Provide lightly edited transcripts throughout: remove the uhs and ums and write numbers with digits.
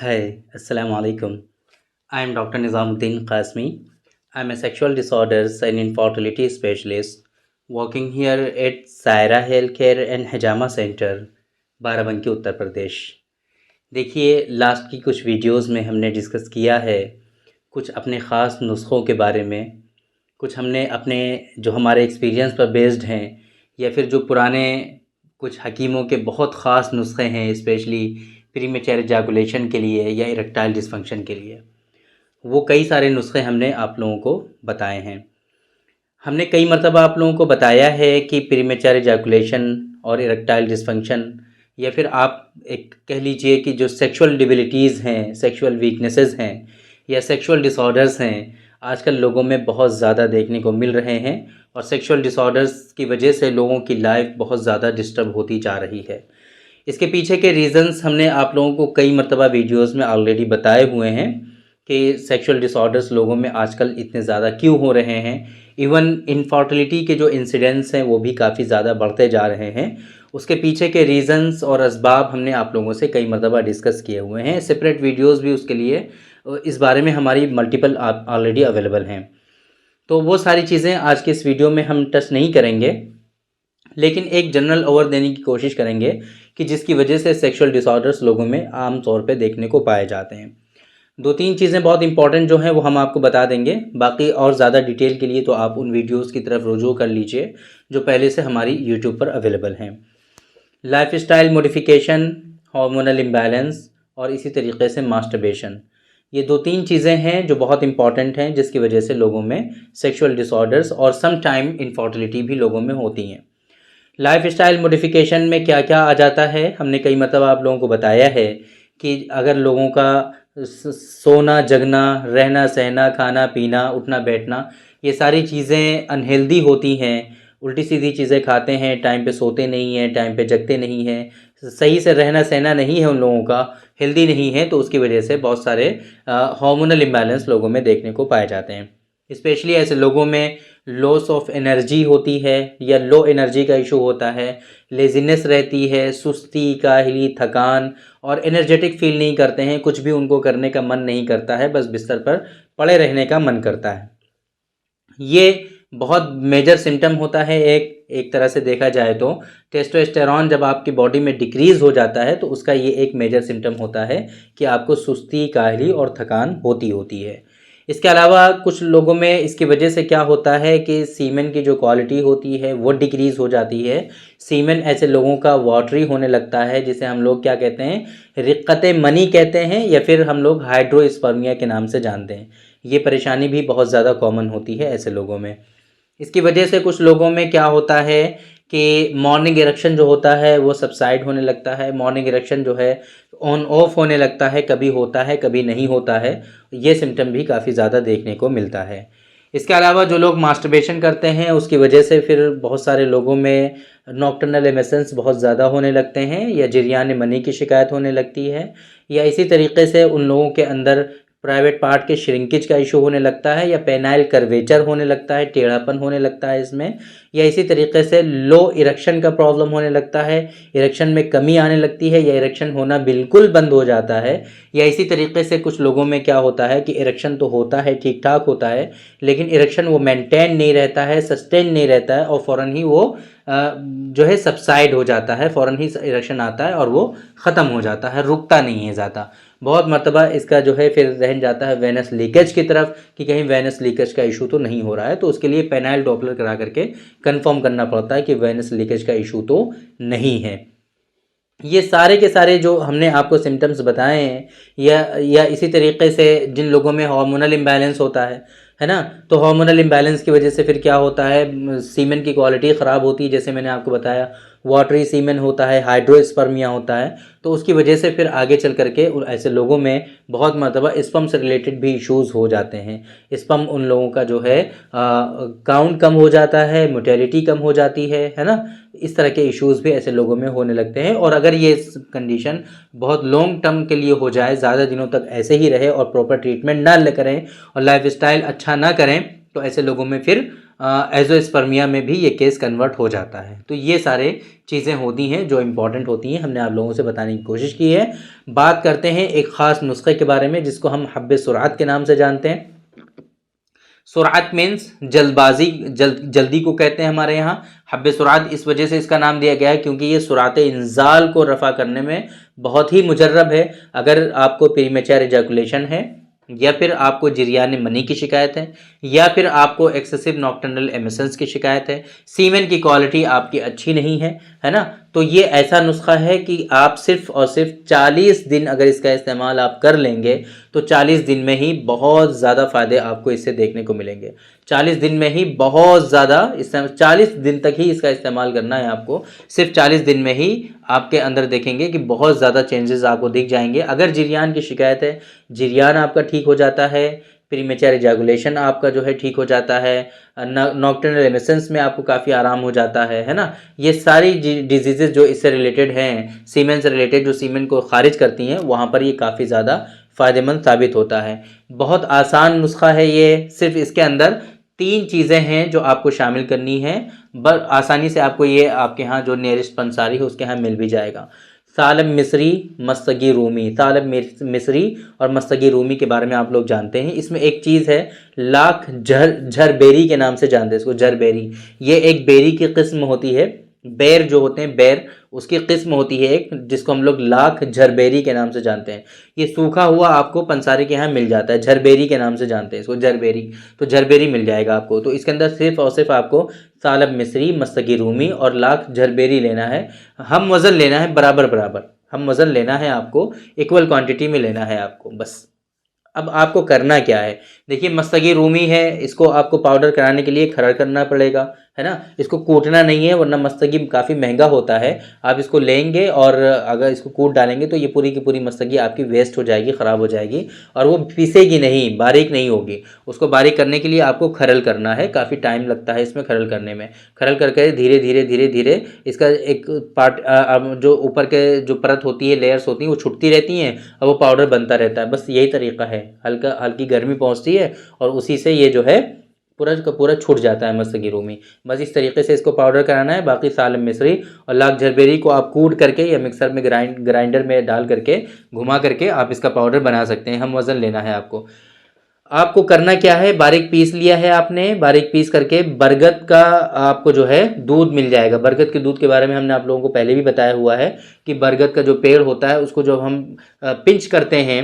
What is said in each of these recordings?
Hi, Assalamu alaikum. I am Dr. Nizamuddin Qasmi. I am a sexual disorders and infertility specialist working here at Saira Healthcare and Hajama Center, Barabanki Uttar Pradesh. देखिए, last की कुछ videos में हमने discuss किया है कुछ अपने ख़ास नुस्ख़ों के बारे में, कुछ हमने अपने जो हमारे एक्सपीरियंस पर बेस्ड हैं या फिर जो पुराने कुछ हकीमों के बहुत ख़ास नुस्खे हैं, स्पेशली प्रीमेच्योर एजाकुलेशन के लिए या इरेक्टाइल डिसफंक्शन के लिए, वो कई सारे नुस्खे हमने आप लोगों को बताए हैं। हमने कई मरतबा आप लोगों को बताया है कि प्रीमेच्योर एजाकुलेशन और इरेक्टाइल डिसफंक्शन या फिर आप एक कह लीजिए कि जो सेक्सुअल डिबिलिटीज़ हैं, सेक्सुअल वीकनेसेस हैं या सेक्सुअल डिसऑर्डर्स हैं, आजकल लोगों में बहुत ज़्यादा देखने को मिल रहे हैं और सेक्सुअल डिसऑर्डर्स की वजह से लोगों की लाइफ बहुत ज़्यादा डिस्टर्ब होती जा रही है। इसके पीछे के रीज़न्स हमने आप लोगों को कई मरतबा वीडियोस में ऑलरेडी बताए हुए हैं कि सेक्सुअल डिसऑर्डर्स लोगों में आजकल इतने ज़्यादा क्यों हो रहे हैं। इवन इनफर्टिलिटी के जो इंसिडेंट्स हैं वो भी काफ़ी ज़्यादा बढ़ते जा रहे हैं। उसके पीछे के रीज़न्स और असबाब हमने आप लोगों से कई मरतबा डिस्कस किए हुए हैं। सेपरेट वीडियोस भी उसके लिए इस बारे में हमारी मल्टीपल ऑलरेडी अवेलेबल हैं। तो वो सारी चीज़ें आज के इस वीडियो में हम टच नहीं करेंगे, लेकिन एक जनरल ओवर देने की कोशिश करेंगे कि जिसकी वजह से सेक्सुअल डिसऑर्डर्स लोगों में आम तौर पे देखने को पाए जाते हैं। दो तीन चीज़ें बहुत इंपॉर्टेंट जो हैं वो हम आपको बता देंगे। बाकी और ज़्यादा डिटेल के लिए तो आप उन वीडियोस की तरफ रुजू कर लीजिए जो पहले से हमारी यूट्यूब पर अवेलेबल हैं। लाइफस्टाइल मॉडिफिकेशन, हार्मोनल इम्बैलेंस और इसी तरीके से मास्टरबेशन, ये दो तीन चीज़ें हैं जो बहुत इंपॉर्टेंट हैं जिसकी वजह से लोगों में सेक्सुअल डिसऑर्डर्स और सम टाइम इनफर्टिलिटी भी लोगों में होती हैं। लाइफ स्टाइल मॉडिफिकेशन में क्या क्या आ जाता है, हमने कई मतलब आप लोगों को बताया है कि अगर लोगों का सोना जगना, रहना सहना, खाना पीना, उठना बैठना, ये सारी चीज़ें अनहेल्दी होती हैं, उल्टी सीधी चीज़ें खाते हैं, टाइम पे सोते नहीं हैं, टाइम पे जगते नहीं हैं, सही से रहना सहना नहीं है उन लोगों का, हेल्दी नहीं है, तो उसकी वजह से बहुत सारे हार्मोनल इम्बैलेंस लोगों में देखने को पाए जाते हैं। स्पेशली ऐसे लोगों में लॉस ऑफ एनर्जी होती है या लो एनर्जी का इशू होता है, लेज़ीनेस रहती है, सुस्ती, काहली, थकान और एनर्जेटिक फील नहीं करते हैं, कुछ भी उनको करने का मन नहीं करता है, बस बिस्तर पर पड़े रहने का मन करता है। ये बहुत मेजर सिम्टम होता है। एक तरह से देखा जाए तो टेस्टोस्टेरॉन जब आपकी बॉडी में डिक्रीज़ हो जाता है तो उसका ये एक मेजर सिम्टम होता है कि आपको सुस्ती, काहली और थकान होती है। इसके अलावा कुछ लोगों में इसकी वजह से क्या होता है कि सीमेन की जो क्वालिटी होती है वो डिक्रीज़ हो जाती है। सीमेन ऐसे लोगों का वाटरी होने लगता है, जिसे हम लोग क्या कहते हैं, रिक्कत मनी कहते हैं या फिर हम लोग हाइड्रोस्पर्मिया के नाम से जानते हैं। ये परेशानी भी बहुत ज़्यादा कॉमन होती है ऐसे लोगों में। इसकी वजह से कुछ लोगों में क्या होता है कि मॉर्निंग इरेक्शन जो होता है वो सबसाइड होने लगता है। मॉर्निंग इरेक्शन जो है ऑन ऑफ होने लगता है, कभी होता है कभी नहीं होता है। ये सिम्टम भी काफ़ी ज़्यादा देखने को मिलता है। इसके अलावा जो लोग मास्टरबेशन करते हैं उसकी वजह से फिर बहुत सारे लोगों में नॉक्टर्नल एमिशंस बहुत ज़्यादा होने लगते हैं या जरियान मनी की शिकायत होने लगती है, या इसी तरीके से उन लोगों के अंदर प्राइवेट पार्ट के श्रिंकेज का इशू होने लगता है या पेनाइल कर्वेचर होने लगता है, टेढ़ापन होने लगता है इसमें, या इसी तरीके से लो इरेक्शन का प्रॉब्लम होने लगता है, इरेक्शन में कमी आने लगती है या इरेक्शन होना बिल्कुल बंद हो जाता है, या इसी तरीके से कुछ लोगों में क्या होता है कि इरेक्शन तो होता है, ठीक ठाक होता है, लेकिन इरेक्शन वो मेंटेन नहीं रहता है, सस्टेन नहीं रहता है और फ़ौरन ही वो जो है सबसाइड हो जाता है, फ़ौरन ही इरेक्शन आता है और वो ख़त्म हो जाता है, रुकता नहीं है ज़्यादा। बहुत मरतबा इसका जो है फिर रहन जाता है वेनस लीकेज की तरफ कि कहीं वेनस लीकेज का इशू तो नहीं हो रहा है, तो उसके लिए पेनाइल डॉपलर करा करके कंफर्म करना पड़ता है कि वेनस लीकेज का इशू तो नहीं है। ये सारे के सारे जो हमने आपको सिम्टम्स बताए हैं, या इसी तरीके से जिन लोगों में हार्मोनल इम्बैलेंस होता है ना, तो हार्मोनल इम्बैलेंस की वजह से फिर क्या होता है, सीमेन की क्वालिटी ख़राब होती है, जैसे मैंने आपको बताया वाटरी सीमेन होता है, हाइड्रोस्पर्मिया होता है, तो उसकी वजह से फिर आगे चल करके ऐसे लोगों में बहुत मरतबा स्पर्म से रिलेटेड भी इश्यूज़ हो जाते हैं। स्पर्म उन लोगों का जो है काउंट कम हो जाता है, मोटेलिटी कम हो जाती है ना, इस तरह के इश्यूज़ भी ऐसे लोगों में होने लगते हैं। और अगर ये कंडीशन बहुत लॉन्ग टर्म के लिए हो जाए, ज़्यादा दिनों तक ऐसे ही रहे और प्रॉपर ट्रीटमेंट ना ले करें और लाइफस्टाइल अच्छा ना करें, तो ऐसे लोगों में फिर एजोस्पर्मिया में भी ये केस कन्वर्ट हो जाता है। तो ये सारे चीज़ें होती हैं जो इम्पॉर्टेंट होती हैं, हमने आप लोगों से बताने की कोशिश की है। बात करते हैं एक ख़ास नुस्खे के बारे में जिसको हम हब्बे सुरात के नाम से जानते हैं। सुरात मीन्स जल्दबाजी, जल्दी को कहते हैं हमारे यहाँ। हब्बे सुरात इस वजह से इसका नाम दिया गया है क्योंकि ये सुरात इंजाल को रफ़ा करने में बहुत ही मुजर्रब है। अगर आपको प्रीमेच्योर एजैकुलेशन है, या फिर आपको जिरियान मनी की शिकायत है, या फिर आपको एक्सेसिव नॉक्टर्नल एमिशंस की शिकायत है, सीमेन की क्वालिटी आपकी अच्छी नहीं है ना, तो ये ऐसा नुस्खा है कि आप सिर्फ और सिर्फ 40 दिन अगर इसका इस्तेमाल आप कर लेंगे तो 40 दिन में ही बहुत ज़्यादा फ़ायदे आपको इससे देखने को मिलेंगे। 40 दिन में ही बहुत ज़्यादा, 40 दिन तक ही इसका इस्तेमाल करना है आपको। सिर्फ 40 दिन में ही आपके अंदर देखेंगे कि बहुत ज़्यादा चेंजेस आपको दिख जाएंगे। अगर जिरियान की शिकायत है, जिरियान आपका ठीक हो जाता है, प्रीमेच्योर एजैकुलेशन आपका जो है ठीक हो जाता है, नॉक्टर्नल एमिशंस में आपको काफ़ी आराम हो जाता है ना, ये सारी डिजीज़ेज़ जो इससे रिलेटेड हैं, सीमेन से रिलेटेड, जो सीमेन को खारिज करती हैं, वहाँ पर ये काफ़ी ज़्यादा फ़ायदेमंद साबित होता है। बहुत आसान नुस्खा है ये। सिर्फ इसके अंदर 3 चीज़ें हैं जो आपको शामिल करनी है। आसानी से आपको ये आपके यहाँ जो नियरेस्ट पंसारी है उसके यहाँ मिल भी जाएगा। सालब मिस्री, मस्तगी रूमी। सालब मिस्री और मस्तगी रूमी के बारे में आप लोग जानते हैं। इसमें एक चीज़ है, लाख झरबेरी के नाम से जानते हैं इसको, झरबेरी। ये एक बेरी की किस्म होती है, बेर जो होते हैं, बेर उसकी किस्म होती है एक, जिसको हम लोग लाख झरबेरी के नाम से जानते हैं। ये सूखा हुआ आपको पंसारी के यहाँ मिल जाता है, झरबेरी के नाम से जानते हैं इसको, झरबेरी। तो झरबेरी मिल जाएगा आपको। तो इसके अंदर सिर्फ और सिर्फ आपको सालब मिस्री, मस्तगी रूमी और लाख झरबेरी लेना है। हम वज़न लेना है बराबर बराबर, हम वज़न लेना है आपको, इक्वल क्वांटिटी में लेना है आपको बस। अब आपको करना क्या है, देखिए मस्तगी रूमी है, इसको आपको पाउडर कराने के लिए खरा करना पड़ेगा, है ना, इसको कूटना नहीं है, वरना मस्तगी काफ़ी महंगा होता है। आप इसको लेंगे और अगर इसको कूट डालेंगे तो ये पूरी की पूरी मस्तगी आपकी वेस्ट हो जाएगी, ख़राब हो जाएगी और वो पीसेगी नहीं, बारीक नहीं होगी। उसको बारीक करने के लिए आपको खरल करना है, काफ़ी टाइम लगता है इसमें खरल करने में। खरल करके धीरे धीरे धीरे धीरे इसका एक पार्ट, जो ऊपर के जो परत होती है, लेयर्स होती हैं, वो छुटती रहती हैं और वो पाउडर बनता रहता है। बस यही तरीका है, हल्की गर्मी पहुँचती है और उसी से ये जो है पूरा का पूरा छूट जाता है मस्तगी रूमी। बस इस तरीके से इसको पाउडर कराना है। बाकी सालब मिस्री और लाख झरबेरी को आप कूट करके या मिक्सर में ग्राइंडर में डाल करके घुमा करके आप इसका पाउडर बना सकते हैं। हम वज़न लेना है आपको। आपको करना क्या है, बारीक पीस लिया है आपने, बारीक पीस करके बरगद का आपको जो है दूध मिल जाएगा। बरगद के दूध के बारे में हमने आप लोगों को पहले भी बताया हुआ है कि बरगद का जो पेड़ होता है उसको जब हम पिंच करते हैं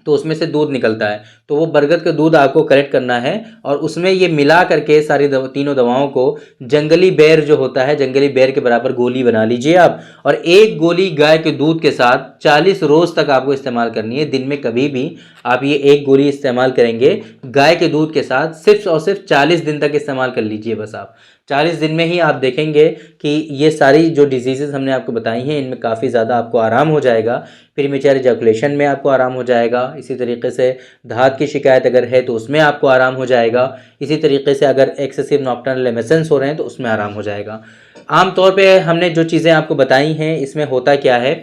तो उसमें से दूध निकलता है। तो वो बरगद का दूध आपको कलेक्ट करना है और उसमें ये मिला करके सारी तीनों दवाओं को जंगली बेर जो होता है, जंगली बेर के बराबर गोली बना लीजिए आप, और एक गोली गाय के दूध के साथ 40 रोज़ तक आपको इस्तेमाल करनी है। दिन में कभी भी आप ये एक गोली इस्तेमाल करेंगे गाय के दूध के साथ, सिर्फ और सिर्फ 40 दिन तक इस्तेमाल कर लीजिए बस आप। 40 दिन में ही आप देखेंगे कि ये सारी जो डिजीज़ेज़ हमने आपको बताई हैं इनमें काफ़ी ज़्यादा आपको आराम हो जाएगा। प्रीमेच्योर एजैकुलेशन में आपको आराम हो जाएगा। इसी तरीके से धात की शिकायत अगर है तो उसमें आपको आराम हो जाएगा। इसी तरीके से अगर एक्सेसिव नॉक्टर्नल एमिशंस हो रहे हैं तो उसमें आराम हो जाएगा। आम तौर पे हमने जो चीज़ें आपको बताई हैं इसमें होता क्या है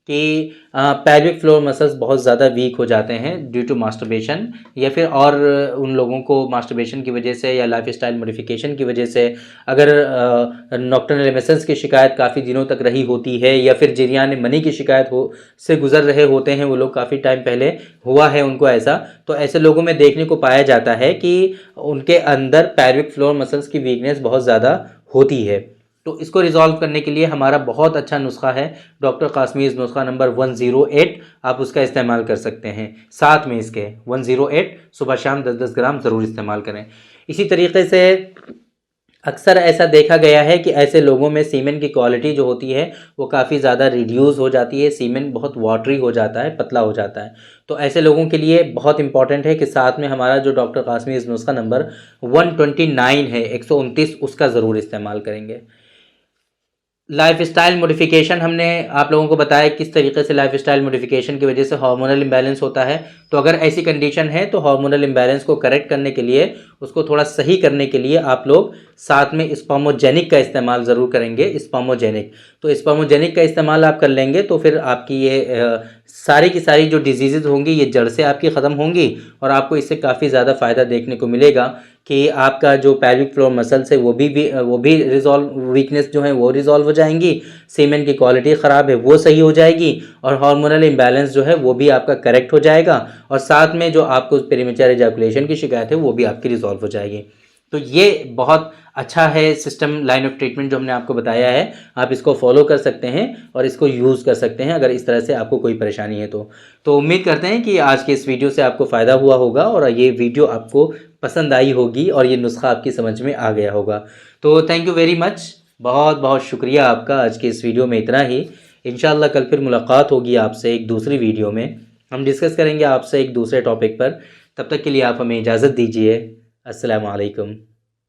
कि पैल्विक फ्लोर मसल्स बहुत ज़्यादा वीक हो जाते हैं ड्यू टू मास्टरबेशन, या फिर और उन लोगों को मास्टरबेशन की वजह से या लाइफस्टाइल मॉडिफिकेशन की वजह से अगर नॉक्टर्नल एमिशंस की शिकायत काफ़ी दिनों तक रही होती है, या फिर जिरियान मनी की शिकायत से गुजर रहे होते हैं वो लोग, काफ़ी टाइम पहले हुआ है उनको ऐसा, तो ऐसे लोगों में देखने को पाया जाता है कि उनके अंदर पैल्विक फ्लोर मसल्स की वीकनेस बहुत ज़्यादा होती है। तो इसको रिजॉल्व करने के लिए हमारा बहुत अच्छा नुस्खा है, डॉक्टर कासमीज़ नुस्खा नंबर 108, आप उसका इस्तेमाल कर सकते हैं। साथ में इसके 108 सुबह शाम 10-10 ग्राम ज़रूर इस्तेमाल करें। इसी तरीके से अक्सर ऐसा देखा गया है कि ऐसे लोगों में सीमेन की क्वालिटी जो होती है वो काफ़ी ज़्यादा रिड्यूस हो जाती है, सीमेन बहुत वाटरी हो जाता है, पतला हो जाता है। तो ऐसे लोगों के लिए बहुत इंपॉर्टेंट है कि साथ में हमारा जो डॉक्टर कासमीज़ नुस्खा नंबर 129 है, 129, उसका ज़रूर इस्तेमाल करेंगे। लाइफस्टाइल मॉडिफिकेशन हमने आप लोगों को बताया किस तरीके से लाइफस्टाइल मॉडिफिकेशन की वजह से हार्मोनल इम्बैलेंस होता है। तो अगर ऐसी कंडीशन है तो हार्मोनल इम्बैलेंस को करेक्ट करने के लिए उसको थोड़ा सही करने के लिए आप लोग साथ में स्पर्मोजेनिक का इस्तेमाल ज़रूर करेंगे। स्पर्मोजेनिक, तो स्पर्मोजेनिक का इस्तेमाल आप कर लेंगे तो फिर आपकी ये सारी की सारी जो डिजीज़ होंगी ये जड़ से आपकी ख़त्म होंगी और आपको इससे काफ़ी ज़्यादा फ़ायदा देखने को मिलेगा कि आपका जो पेल्विक फ्लोर मसल्स है वो भी रिजॉल्व, वीकनेस जो है वो रिजॉल्व हो जाएंगी, सीमेन की क्वालिटी ख़राब है वो सही हो जाएगी और हार्मोनल इम्बैलेंस जो है वो भी आपका करेक्ट हो जाएगा और साथ में जो आपको प्रीमेच्योर एजाकुलेशन की शिकायत है वो भी आपकी रिजॉल्व हो जाएगी। तो ये बहुत अच्छा है सिस्टम, लाइन ऑफ ट्रीटमेंट जो हमने आपको बताया है, आप इसको फॉलो कर सकते हैं और इसको यूज़ कर सकते हैं अगर इस तरह से आपको कोई परेशानी है तो उम्मीद करते हैं कि आज के इस वीडियो से आपको फ़ायदा हुआ होगा और ये वीडियो आपको पसंद आई होगी और ये नुस्खा आपकी समझ में आ गया होगा। तो थैंक यू वेरी मच, बहुत बहुत शुक्रिया आपका। आज के इस वीडियो में इतना ही। इंशाल्लाह कल फिर मुलाकात होगी आपसे एक दूसरी वीडियो में, हम डिस्कस करेंगे आपसे एक दूसरे टॉपिक पर। तब तक के लिए आप हमें इजाज़त दीजिए। अस्सलामु अलैकुम।